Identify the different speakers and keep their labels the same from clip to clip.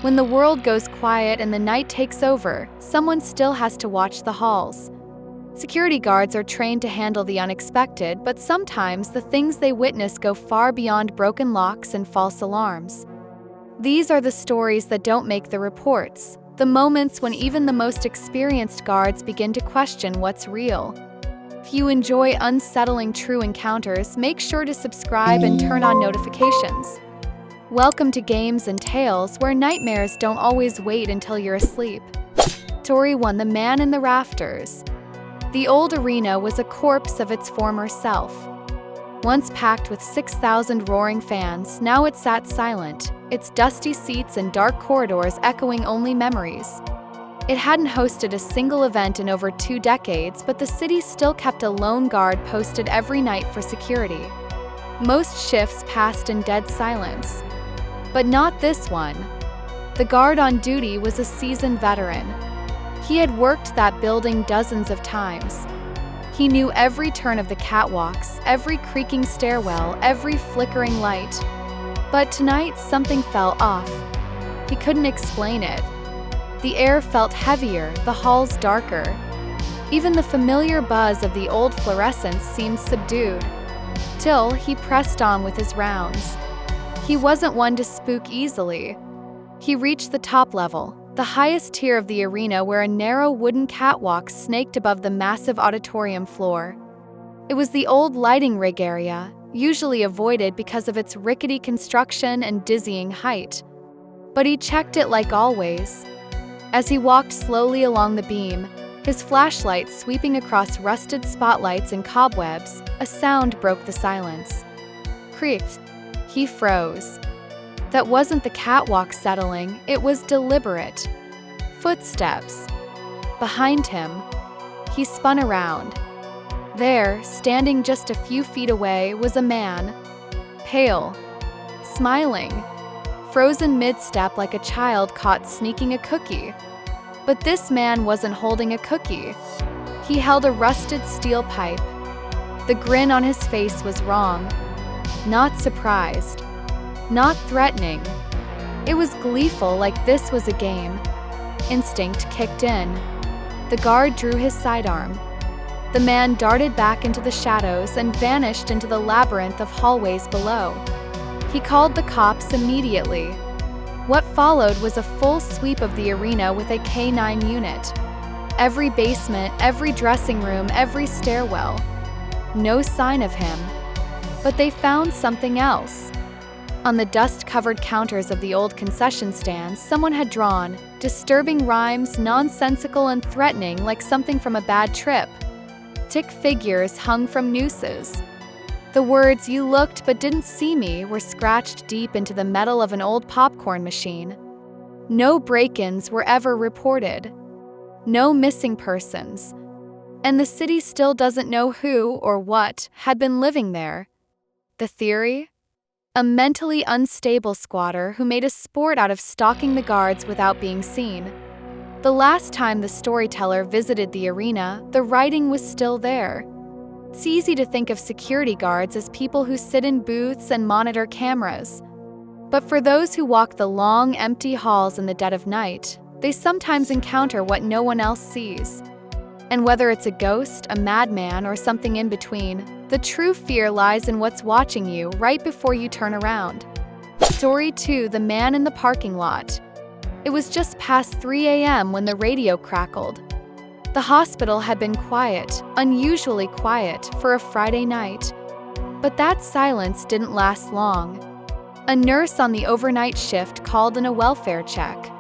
Speaker 1: When the world goes quiet and the night takes over, someone still has to watch the halls. Security guards are trained to handle the unexpected, but sometimes the things they witness go far beyond broken locks and false alarms. These are the stories that don't make the reports, the moments when even the most experienced guards begin to question what's real. If you enjoy unsettling true encounters, make sure to subscribe and turn on notifications. Welcome to Games and Tales, where nightmares don't always wait until you're asleep. Story 1: The Man in the Rafters. The old arena was a corpse of its former self. Once packed with 6,000 roaring fans, now it sat silent, its dusty seats and dark corridors echoing only memories. It hadn't hosted a single event in over 2 decades, but the city still kept a lone guard posted every night for security. Most shifts passed in dead silence. But not this one. The guard on duty was a seasoned veteran. He had worked that building dozens of times. He knew every turn of the catwalks, every creaking stairwell, every flickering light. But tonight, something fell off. He couldn't explain it. The air felt heavier, the halls darker. Even the familiar buzz of the old fluorescents seemed subdued. Till he pressed on with his rounds. He wasn't one to spook easily. He reached the top level, the highest tier of the arena, where a narrow wooden catwalk snaked above the massive auditorium floor. It was the old lighting rig area, usually avoided because of its rickety construction and dizzying height. But he checked it like always. As he walked slowly along the beam, his flashlight sweeping across rusted spotlights and cobwebs, a sound broke the silence. Creaked. He froze. That wasn't the catwalk settling, it was deliberate. Footsteps. Behind him. He spun around. There, standing just a few feet away, was a man. Pale. Smiling. Frozen mid-step like a child caught sneaking a cookie. But this man wasn't holding a cookie. He held a rusted steel pipe. The grin on his face was wrong. Not surprised. Not threatening. It was gleeful, like this was a game. Instinct kicked in. The guard drew his sidearm. The man darted back into the shadows and vanished into the labyrinth of hallways below. He called the cops immediately. What followed was a full sweep of the arena with a K-9 unit. Every basement, every dressing room, every stairwell. No sign of him. But they found something else. On the dust-covered counters of the old concession stands, someone had drawn disturbing rhymes, nonsensical and threatening, like something from a bad trip. Tick figures hung from nooses. The words "you looked but didn't see me" were scratched deep into the metal of an old popcorn machine. No break-ins were ever reported. No missing persons. And the city still doesn't know who or what had been living there. The theory? A mentally unstable squatter who made a sport out of stalking the guards without being seen. The last time the storyteller visited the arena, the writing was still there. It's easy to think of security guards as people who sit in booths and monitor cameras. But for those who walk the long, empty halls in the dead of night, they sometimes encounter what no one else sees. And whether it's a ghost, a madman, or something in between, the true fear lies in what's watching you right before you turn around. Story 2: The Man in the Parking Lot. It was just past 3 a.m. when the radio crackled. The hospital had been quiet, unusually quiet, for a Friday night. But that silence didn't last long. A nurse on the overnight shift called in a welfare check.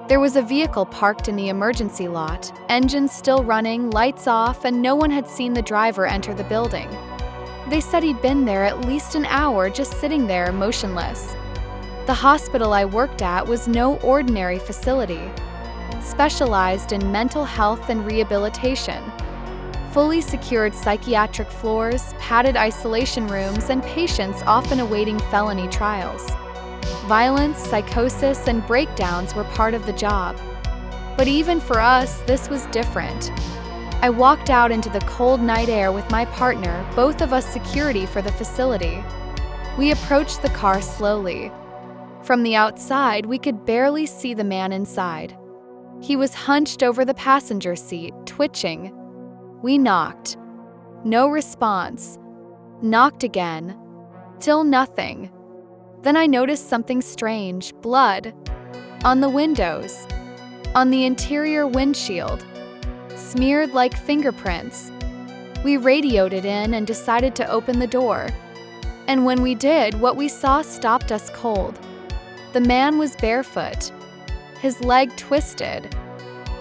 Speaker 1: There was a vehicle parked in the emergency lot, engines still running, lights off, and no one had seen the driver enter the building. They said he'd been there at least an hour, just sitting there, motionless. The hospital I worked at was no ordinary facility. Specialized in mental health and rehabilitation. Fully secured psychiatric floors, padded isolation rooms, and patients often awaiting felony trials. Violence, psychosis, and breakdowns were part of the job. But even for us, this was different. I walked out into the cold night air with my partner, both of us security for the facility. We approached the car slowly. From the outside, we could barely see the man inside. He was hunched over the passenger seat, twitching. We knocked. No response. Knocked again. Still nothing. Then I noticed something strange, blood. On the windows. On the interior windshield. Smeared like fingerprints. We radioed it in and decided to open the door. And when we did, what we saw stopped us cold. The man was barefoot. His leg twisted.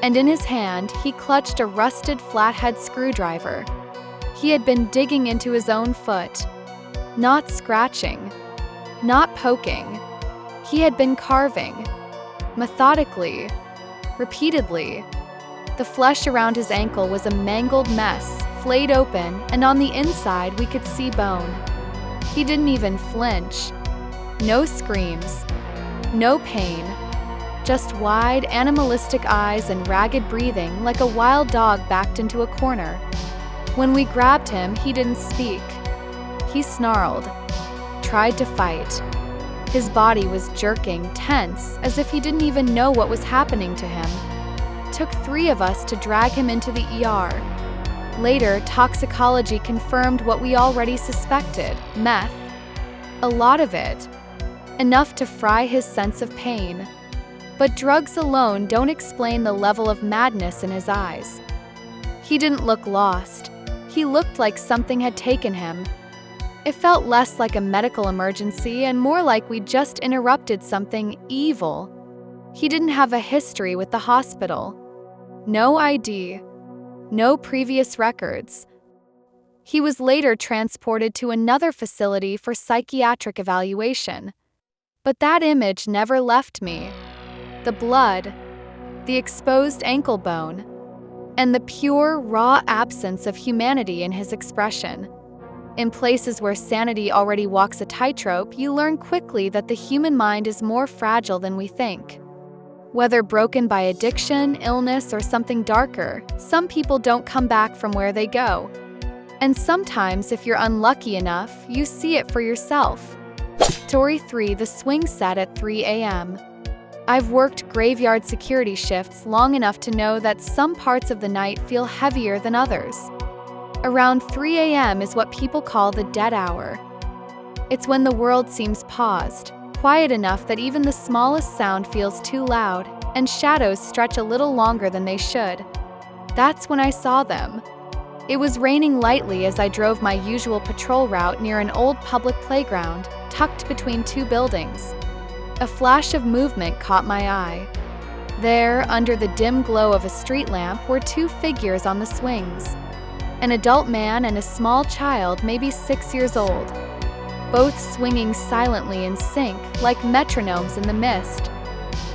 Speaker 1: And in his hand, he clutched a rusted flathead screwdriver. He had been digging into his own foot. Not scratching. Not poking. He had been carving. Methodically. Repeatedly. The flesh around his ankle was a mangled mess, flayed open, and on the inside we could see bone. He didn't even flinch. No screams. No pain. Just wide, animalistic eyes and ragged breathing like a wild dog backed into a corner. When we grabbed him, he didn't speak. He snarled. Tried to fight. His body was jerking, tense, as if he didn't even know what was happening to him. Took 3 of us to drag him into the ER. Later, toxicology confirmed what we already suspected: meth. A lot of it. Enough to fry his sense of pain. But drugs alone don't explain the level of madness in his eyes. He didn't look lost. He looked like something had taken him. It felt less like a medical emergency and more like we just interrupted something evil. He didn't have a history with the hospital. No ID. No previous records. He was later transported to another facility for psychiatric evaluation. But that image never left me. The blood, the exposed ankle bone, and the pure, raw absence of humanity in his expression. In places where sanity already walks a tightrope, you learn quickly that the human mind is more fragile than we think. Whether broken by addiction, illness, or something darker, some people don't come back from where they go. And sometimes, if you're unlucky enough, you see it for yourself. Story 3: The swing set at 3 a.m. I've worked graveyard security shifts long enough to know that some parts of the night feel heavier than others. Around 3 a.m. is what people call the dead hour. It's when the world seems paused, quiet enough that even the smallest sound feels too loud, and shadows stretch a little longer than they should. That's when I saw them. It was raining lightly as I drove my usual patrol route near an old public playground, tucked between 2 buildings. A flash of movement caught my eye. There, under the dim glow of a street lamp, were 2 figures on the swings. An adult man and a small child, maybe 6 years old. Both swinging silently in sync, like metronomes in the mist.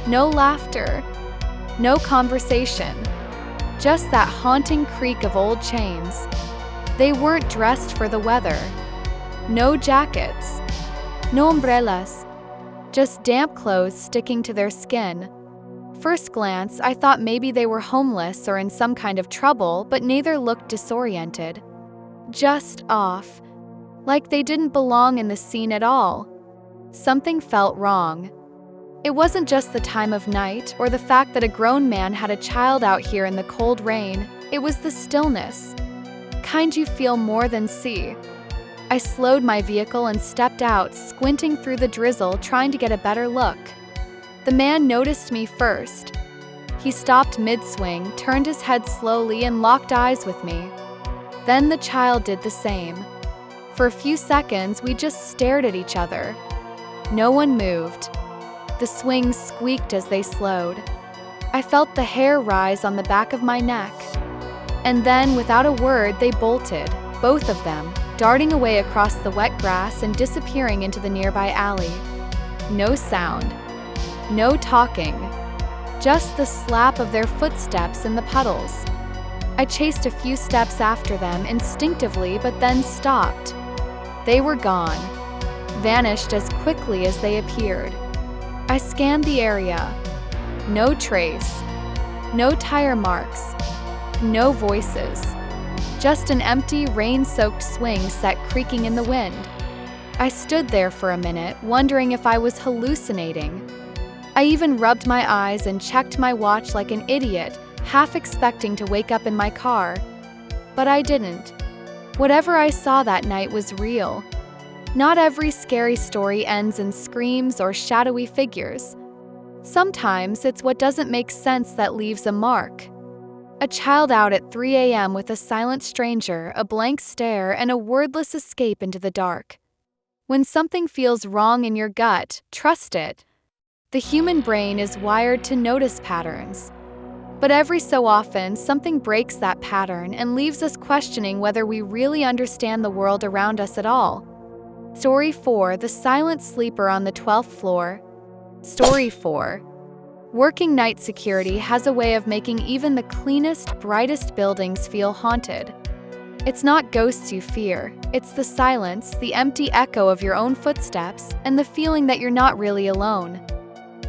Speaker 1: No laughter. No conversation. Just that haunting creak of old chains. They weren't dressed for the weather. No jackets. No umbrellas. Just damp clothes sticking to their skin. First glance, I thought maybe they were homeless or in some kind of trouble, but neither looked disoriented. Just off. Like they didn't belong in the scene at all. Something felt wrong. It wasn't just the time of night or the fact that a grown man had a child out here in the cold rain. It was the stillness. Kind you feel more than see. I slowed my vehicle and stepped out, squinting through the drizzle, trying to get a better look. The man noticed me first. He stopped mid-swing, turned his head slowly, and locked eyes with me. Then the child did the same. For a few seconds, we just stared at each other. No one moved. The swings squeaked as they slowed. I felt the hair rise on the back of my neck. And then, without a word, they bolted, both of them, darting away across the wet grass and disappearing into the nearby alley. No sound. No talking. Just the slap of their footsteps in the puddles. I chased a few steps after them instinctively, but then stopped. They were gone. Vanished as quickly as they appeared. I scanned the area. No trace. No tire marks. No voices. Just an empty, rain-soaked swing set creaking in the wind. I stood there for a minute, wondering if I was hallucinating. I even rubbed my eyes and checked my watch like an idiot, half expecting to wake up in my car. But I didn't. Whatever I saw that night was real. Not every scary story ends in screams or shadowy figures. Sometimes it's what doesn't make sense that leaves a mark. A child out at 3 a.m. with a silent stranger, a blank stare, and a wordless escape into the dark. When something feels wrong in your gut, trust it. The human brain is wired to notice patterns. But every so often, something breaks that pattern and leaves us questioning whether we really understand the world around us at all. Story 4: The Silent Sleeper on the 12th Floor. Story 4. Working night security has a way of making even the cleanest, brightest buildings feel haunted. It's not ghosts you fear, it's the silence, the empty echo of your own footsteps, and the feeling that you're not really alone.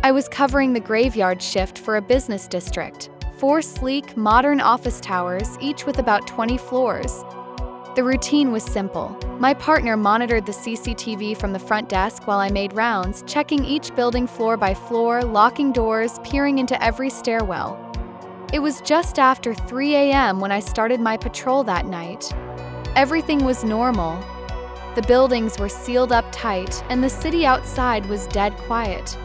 Speaker 1: I was covering the graveyard shift for a business district. 4 sleek, modern office towers, each with about 20 floors. The routine was simple. My partner monitored the CCTV from the front desk while I made rounds, checking each building floor by floor, locking doors, peering into every stairwell. It was just after 3 a.m. when I started my patrol that night. Everything was normal. The buildings were sealed up tight, and the city outside was dead quiet.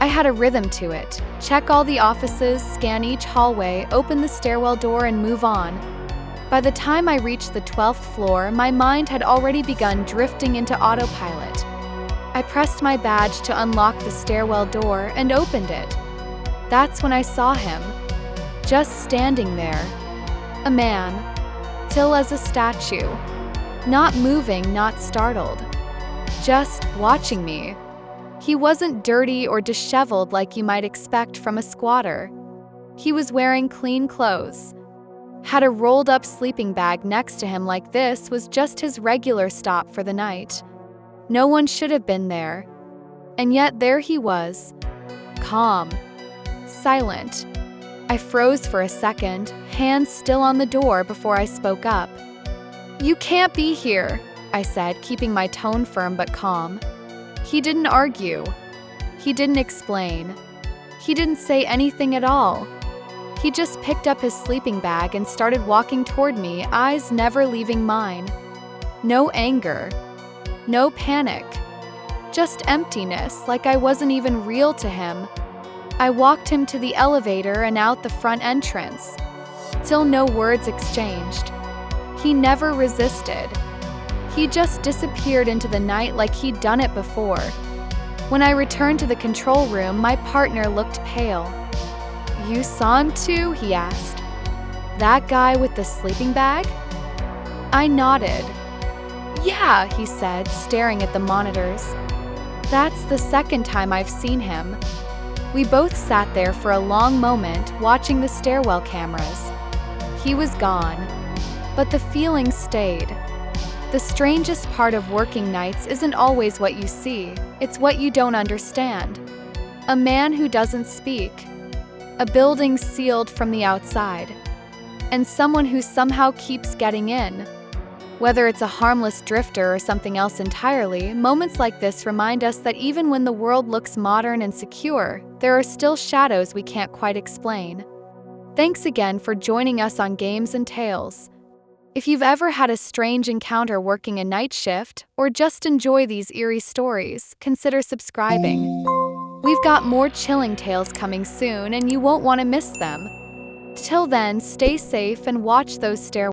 Speaker 1: I had a rhythm to it. Check all the offices, scan each hallway, open the stairwell door, and move on. By the time I reached the 12th floor, my mind had already begun drifting into autopilot. I pressed my badge to unlock the stairwell door and opened it. That's when I saw him, just standing there. A man, still as a statue. Not moving, not startled. Just watching me. He wasn't dirty or disheveled like you might expect from a squatter. He was wearing clean clothes. Had a rolled-up sleeping bag next to him like this was just his regular stop for the night. No one should have been there. And yet there he was. Calm. Silent. I froze for a second, hands still on the door before I spoke up. "You can't be here," I said, keeping my tone firm but calm. He didn't argue. He didn't explain. He didn't say anything at all. He just picked up his sleeping bag and started walking toward me, eyes never leaving mine. No anger. No panic. Just emptiness, like I wasn't even real to him. I walked him to the elevator and out the front entrance. Still no words exchanged. He never resisted. He just disappeared into the night like he'd done it before. When I returned to the control room, my partner looked pale. "You saw him too?" he asked. "That guy with the sleeping bag?" I nodded. "Yeah," he said, staring at the monitors. "That's the second time I've seen him." We both sat there for a long moment, watching the stairwell cameras. He was gone, but the feeling stayed. The strangest part of working nights isn't always what you see, it's what you don't understand. A man who doesn't speak. A building sealed from the outside. And someone who somehow keeps getting in. Whether it's a harmless drifter or something else entirely, moments like this remind us that even when the world looks modern and secure, there are still shadows we can't quite explain. Thanks again for joining us on Games and Tales. If you've ever had a strange encounter working a night shift, or just enjoy these eerie stories, consider subscribing. We've got more chilling tales coming soon, and you won't want to miss them. Till then, stay safe and watch those stairwells.